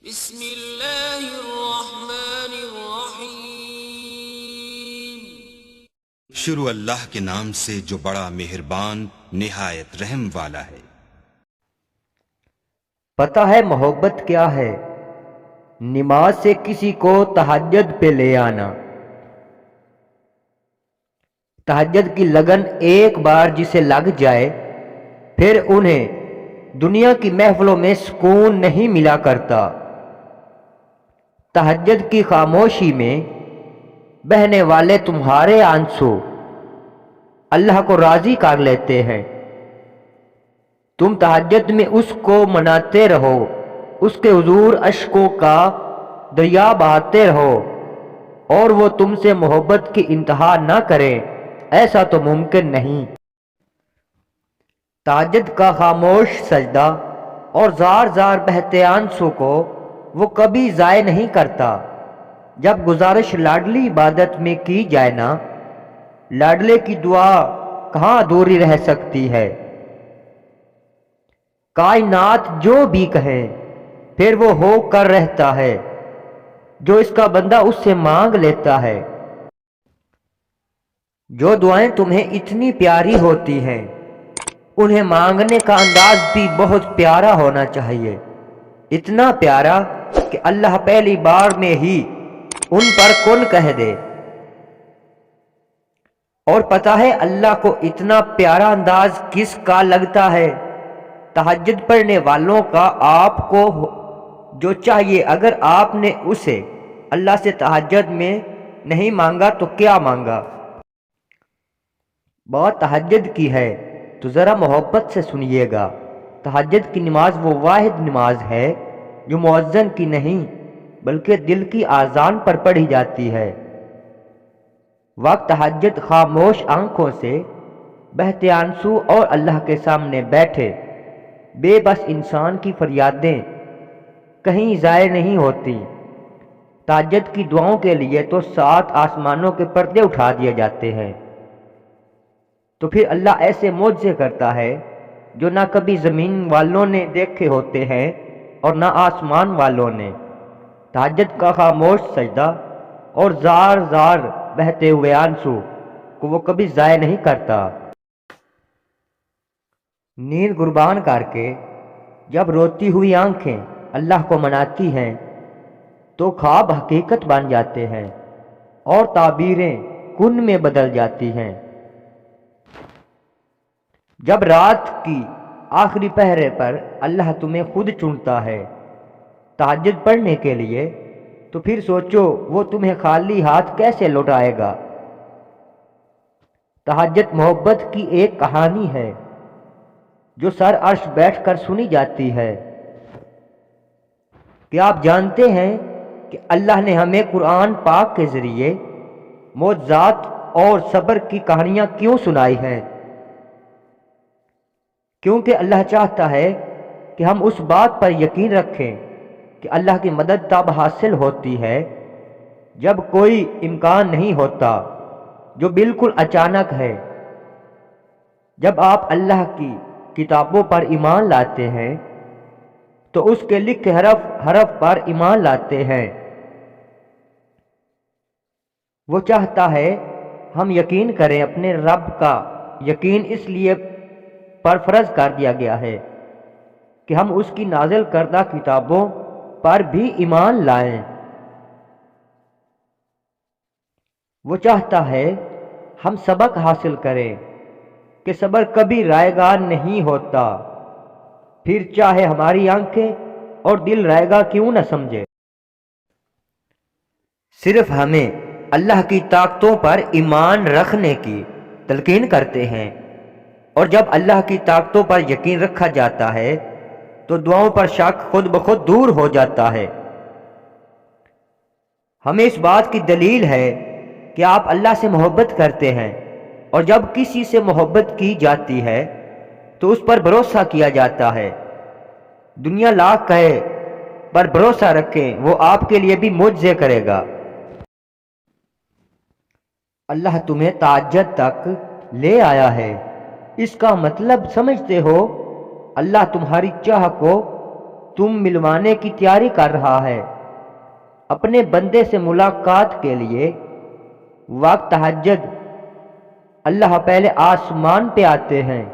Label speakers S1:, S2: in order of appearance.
S1: بسم اللہ الرحمن الرحیم۔
S2: شروع اللہ کے نام سے جو بڑا مہربان نہایت رحم والا ہے۔
S3: پتہ ہے محبت کیا ہے؟ نماز سے کسی کو تہجد پہ لے آنا۔ تہجد کی لگن ایک بار جسے لگ جائے پھر انہیں دنیا کی محفلوں میں سکون نہیں ملا کرتا۔ تہجد کی خاموشی میں بہنے والے تمہارے آنسو اللہ کو راضی کر لیتے ہیں۔ تم تہجد میں اس کو مناتے رہو، اس کے حضور اشکوں کا دریا بہاتے رہو اور وہ تم سے محبت کی انتہا نہ کرے، ایسا تو ممکن نہیں۔ تہجد کا خاموش سجدہ اور زار زار بہتے آنسو کو وہ کبھی ضائع نہیں کرتا۔ جب گزارش لاڈلی عبادت میں کی جائے نا، لاڈلے کی دعا کہاں ادھوری رہ سکتی ہے۔ کائنات جو بھی کہے پھر وہ ہو کر رہتا ہے جو اس کا بندہ اس سے مانگ لیتا ہے۔ جو دعائیں تمہیں اتنی پیاری ہوتی ہیں انہیں مانگنے کا انداز بھی بہت پیارا ہونا چاہیے، اتنا پیارا کہ اللہ پہلی بار میں ہی ان پر کن کہہ دے۔ اور پتہ ہے اللہ کو اتنا پیارا انداز کس کا لگتا ہے؟ تہجد پڑھنے والوں کا۔ آپ کو جو چاہیے اگر آپ نے اسے اللہ سے تہجد میں نہیں مانگا تو کیا مانگا؟ بات تہجد کی ہے تو ذرا محبت سے سنیے گا۔ تہجد کی نماز وہ واحد نماز ہے جو مؤذن کی نہیں بلکہ دل کی آذان پر پڑھی جاتی ہے۔ وقت تہجد خاموش آنکھوں سے بہتے آنسو اور اللہ کے سامنے بیٹھے بے بس انسان کی فریادیں کہیں ضائع نہیں ہوتی۔ تہجد کی دعاؤں کے لیے تو 7 آسمانوں کے پردے اٹھا دیے جاتے ہیں، تو پھر اللہ ایسے معجزے کرتا ہے جو نہ کبھی زمین والوں نے دیکھے ہوتے ہیں اور نہ آسمان والوں نے۔ تہجد کا خاموش سجدہ اور زار زار بہتے ہوئے آنسو کو وہ کبھی ضائع نہیں کرتا۔ نیند قربان کر کے جب روتی ہوئی آنکھیں اللہ کو مناتی ہیں تو خواب حقیقت بن جاتے ہیں اور تعبیریں کن میں بدل جاتی ہیں۔ جب رات کی آخری پہرے پر اللہ تمہیں خود چنتا ہے تہجد پڑھنے کے لیے، تو پھر سوچو وہ تمہیں خالی ہاتھ کیسے لوٹائے گا۔ تہجد محبت کی ایک کہانی ہے جو سر عرش بیٹھ کر سنی جاتی ہے۔ کیا آپ جانتے ہیں کہ اللہ نے ہمیں قرآن پاک کے ذریعے معجزات اور صبر کی کہانیاں کیوں سنائی ہیں؟ کیونکہ اللہ چاہتا ہے کہ ہم اس بات پر یقین رکھیں کہ اللہ کی مدد تب حاصل ہوتی ہے جب کوئی امکان نہیں ہوتا، جو بالکل اچانک ہے۔ جب آپ اللہ کی کتابوں پر ایمان لاتے ہیں تو اس کے لکھے حرف حرف پر ایمان لاتے ہیں۔ وہ چاہتا ہے ہم یقین کریں اپنے رب کا۔ یقین اس لیے پر فرض کر دیا گیا ہے کہ ہم اس کی نازل کردہ کتابوں پر بھی ایمان لائیں۔ وہ چاہتا ہے ہم سبق حاصل کریں کہ صبر کبھی رائے گا نہیں ہوتا، پھر چاہے ہماری آنکھیں اور دل رائے گا کیوں نہ سمجھے۔ صرف ہمیں اللہ کی طاقتوں پر ایمان رکھنے کی تلقین کرتے ہیں، اور جب اللہ کی طاقتوں پر یقین رکھا جاتا ہے تو دعاؤں پر شک خود بخود دور ہو جاتا ہے۔ ہمیں اس بات کی دلیل ہے کہ آپ اللہ سے محبت کرتے ہیں، اور جب کسی سے محبت کی جاتی ہے تو اس پر بھروسہ کیا جاتا ہے۔ دنیا لاکھ کہے پر بھروسہ رکھیں وہ آپ کے لیے بھی معجزے کرے گا۔ اللہ تمہیں تہجد تک لے آیا ہے، اس کا مطلب سمجھتے ہو؟ اللہ تمہاری چاہ کو تم ملوانے کی تیاری کر رہا ہے۔ اپنے بندے سے ملاقات کے لیے وقت تہجد اللہ پہلے آسمان پہ آتے ہیں